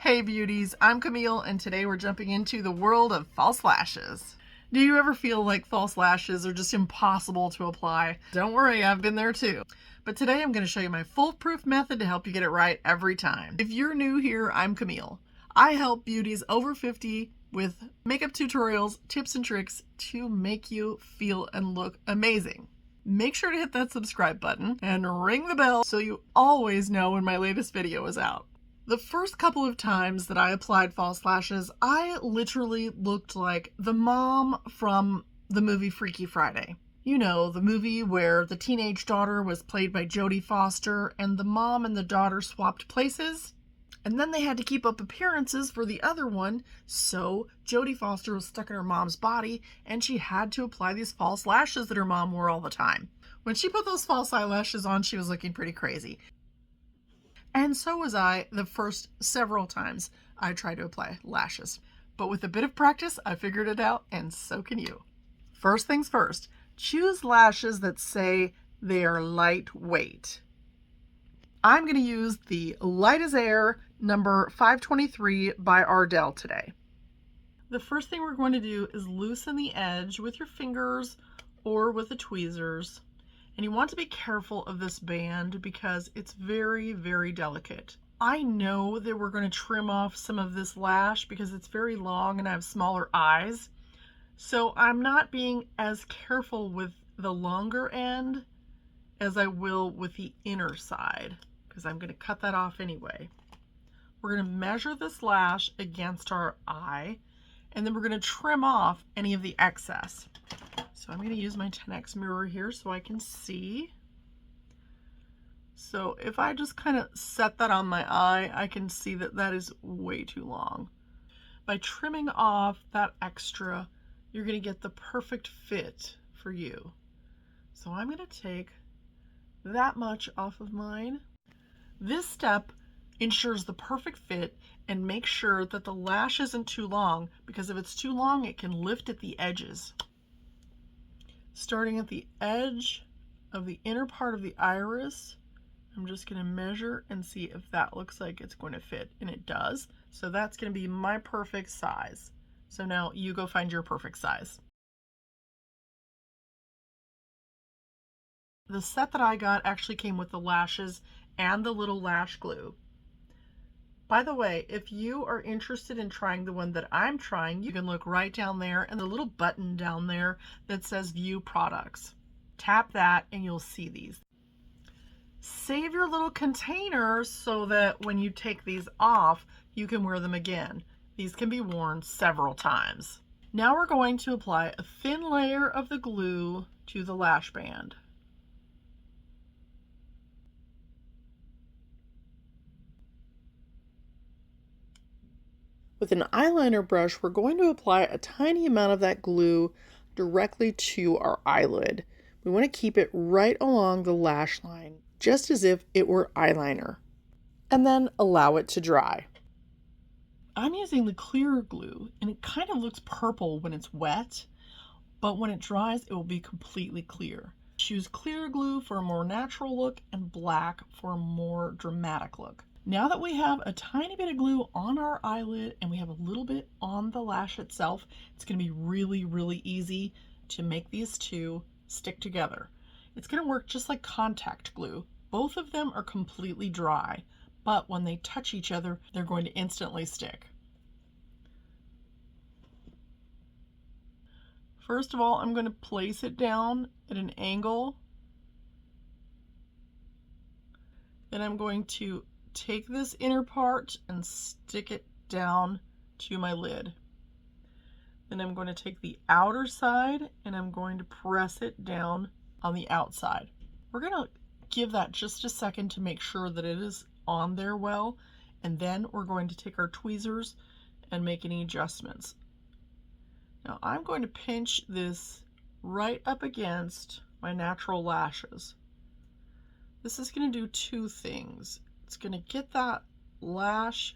Hey beauties, I'm Camille and today we're jumping into the world of false lashes. Do you ever feel like false lashes are just impossible to apply? Don't worry, I've been there too. But today I'm going to show you my foolproof method to help you get it right every time. If you're new here, I'm Camille. I help beauties over 50 with makeup tutorials, tips and tricks to make you feel and look amazing. Make sure to hit that subscribe button and ring the bell so you always know when my latest video is out. The first couple of times that I applied false lashes, I literally looked like the mom from the movie Freaky Friday. You know, the movie where the teenage daughter was played by Jodie Foster and the mom and the daughter swapped places. And then they had to keep up appearances for the other one, so Jodie Foster was stuck in her mom's body and she had to apply these false lashes that her mom wore all the time. When she put those false eyelashes on, she was looking pretty crazy. And so was I the first several times I tried to apply lashes. But with a bit of practice, I figured it out, and so can you. First things first, choose lashes that say they are lightweight. I'm going to use the Light as Air number 523 by Ardell today. The first thing we're going to do is loosen the edge with your fingers or with the tweezers. And you want to be careful of this band because it's very, very delicate. I know that we're going to trim off some of this lash because it's very long and I have smaller eyes. So I'm not being as careful with the longer end as I will with the inner side because I'm going to cut that off anyway. We're going to measure this lash against our eye and then we're going to trim off any of the excess. So I'm going to use my 10x mirror here so I can see. So if I just kind of set that on my eye, I can see that that is way too long. By trimming off that extra, you're going to get the perfect fit for you. So I'm going to take that much off of mine. This step ensures the perfect fit and make sure that the lash isn't too long, because if it's too long, it can lift at the edges. Starting at the edge of the inner part of the iris, I'm just going to measure and see if that looks like it's going to fit, and it does. So that's going to be my perfect size. So now you go find your perfect size. The set that I got actually came with the lashes and the little lash glue. By the way, if you are interested in trying the one that I'm trying, you can look right down there and the little button down there that says View Products. Tap that and you'll see these. Save your little containers so that when you take these off, you can wear them again. These can be worn several times. Now we're going to apply a thin layer of the glue to the lash band. With an eyeliner brush, we're going to apply a tiny amount of that glue directly to our eyelid. We want to keep it right along the lash line, just as if it were eyeliner, and then allow it to dry. I'm using the clear glue, and it kind of looks purple when it's wet, but when it dries, it will be completely clear. Choose clear glue for a more natural look and black for a more dramatic look. Now that we have a tiny bit of glue on our eyelid and we have a little bit on the lash itself, it's going to be really, really easy to make these two stick together. It's going to work just like contact glue. Both of them are completely dry, but when they touch each other, they're going to instantly stick. First of all, I'm going to place it down at an angle. Then I'm going to take this inner part and stick it down to my lid. Then I'm going to take the outer side and I'm going to press it down on the outside. We're going to give that just a second to make sure that it is on there well, and then we're going to take our tweezers and make any adjustments. Now I'm going to pinch this right up against my natural lashes. This is going to do two things. It's going to get that lash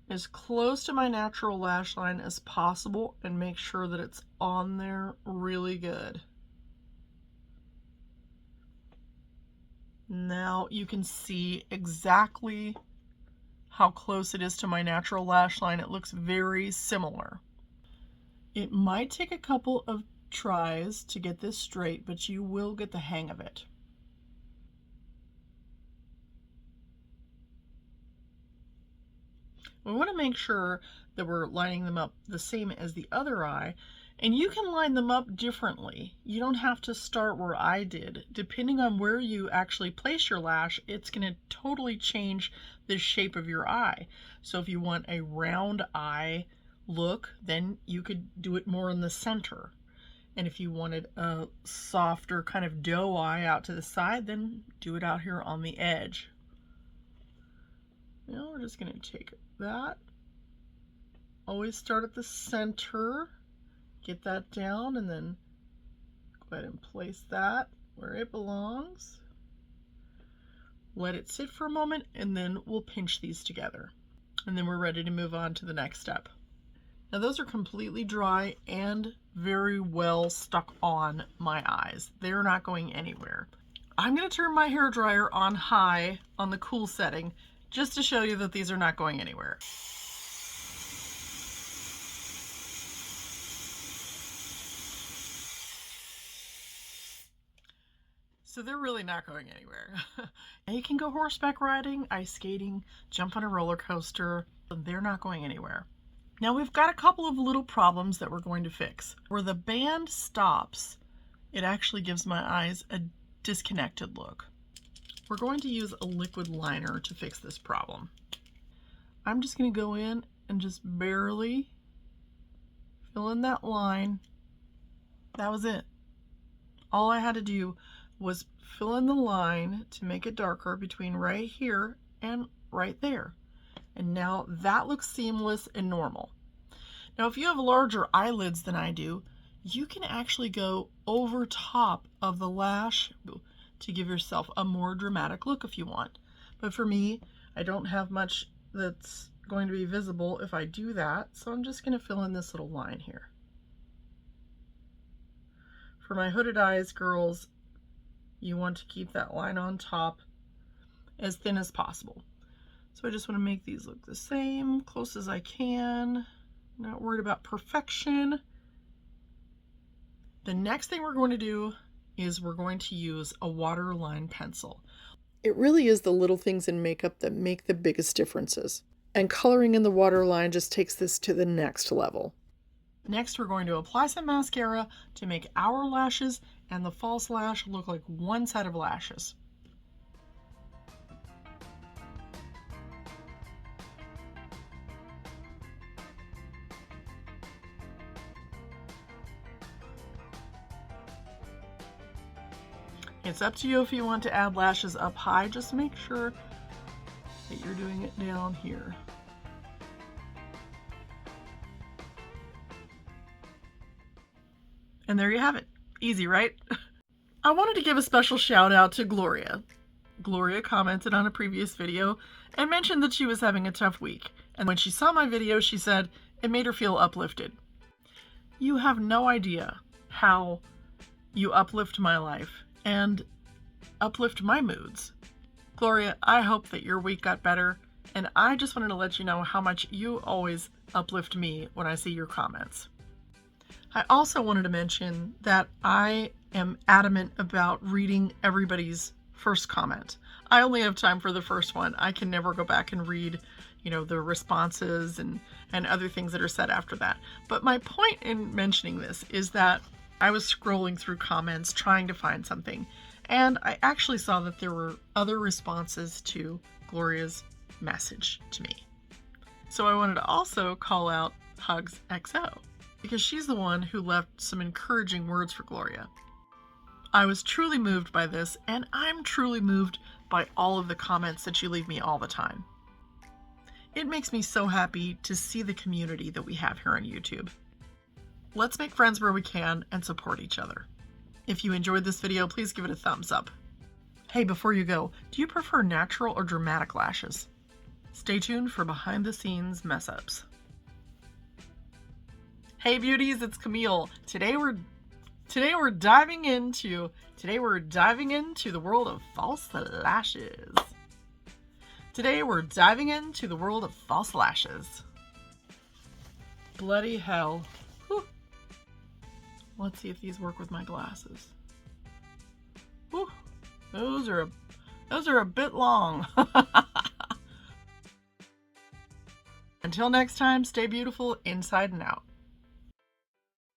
as close to my natural lash line as possible and make sure that it's on there really good. Now you can see exactly how close it is to my natural lash line. It looks very similar. It might take a couple of tries to get this straight, but you will get the hang of it. We want to make sure that we're lining them up the same as the other eye, and you can line them up differently. You don't have to start where I did. Depending on where you actually place your lash, it's going to totally change the shape of your eye. So if you want a round eye look, then you could do it more in the center. And if you wanted a softer kind of doe eye out to the side, then do it out here on the edge. Now we're just going to take that. Always start at the center. Get that down and then go ahead and place that where it belongs. Let it sit for a moment and then we'll pinch these together. And then we're ready to move on to the next step. Now those are completely dry and very well stuck on my eyes. They're not going anywhere. I'm going to turn my hairdryer on high on the cool setting just to show you that these are not going anywhere. So they're really not going anywhere. You can go horseback riding, ice skating, jump on a roller coaster. They're not going anywhere. Now we've got a couple of little problems that we're going to fix. Where the band stops, it actually gives my eyes a disconnected look. We're going to use a liquid liner to fix this problem. I'm just going to go in and just barely fill in that line. That was it. All I had to do was fill in the line to make it darker between right here and right there. And now that looks seamless and normal. Now if you have larger eyelids than I do, you can actually go over top of the lash to give yourself a more dramatic look if you want. But for me, I don't have much that's going to be visible if I do that, so I'm just going to fill in this little line here. For my hooded eyes, girls, you want to keep that line on top as thin as possible. So I just want to make these look the same, close as I can. Not worried about perfection. The next thing we're going to do is we're going to use a waterline pencil. It really is the little things in makeup that make the biggest differences. And coloring in the waterline just takes this to the next level. Next, we're going to apply some mascara to make our lashes and the false lash look like one set of lashes. It's up to you if you want to add lashes up high. Just make sure that you're doing it down here. And there you have it. Easy, right? I wanted to give a special shout out to Gloria. Gloria commented on a previous video and mentioned that she was having a tough week. And when she saw my video, she said it made her feel uplifted. You have no idea how you uplift my life and uplift my moods. Gloria, I hope that your week got better, and I just wanted to let you know how much you always uplift me when I see your comments. I also wanted to mention that I am adamant about reading everybody's first comment. I only have time for the first one. I can never go back and read, the responses and other things that are said after that. But my point in mentioning this is that I was scrolling through comments trying to find something, and I actually saw that there were other responses to Gloria's message to me. So I wanted to also call out Hugs XO, because she's the one who left some encouraging words for Gloria. I was truly moved by this, and I'm truly moved by all of the comments that you leave me all the time. It makes me so happy to see the community that we have here on YouTube. Let's make friends where we can and support each other. If you enjoyed this video, please give it a thumbs up. Hey, before you go, do you prefer natural or dramatic lashes? Stay tuned for behind the scenes mess ups. Hey beauties, it's Camille. Today we're diving into the world of false lashes. Today we're diving into the world of false lashes. Bloody hell. Whew. Let's see if these work with my glasses. Whew. Those are a bit long. Until next time, stay beautiful inside and out.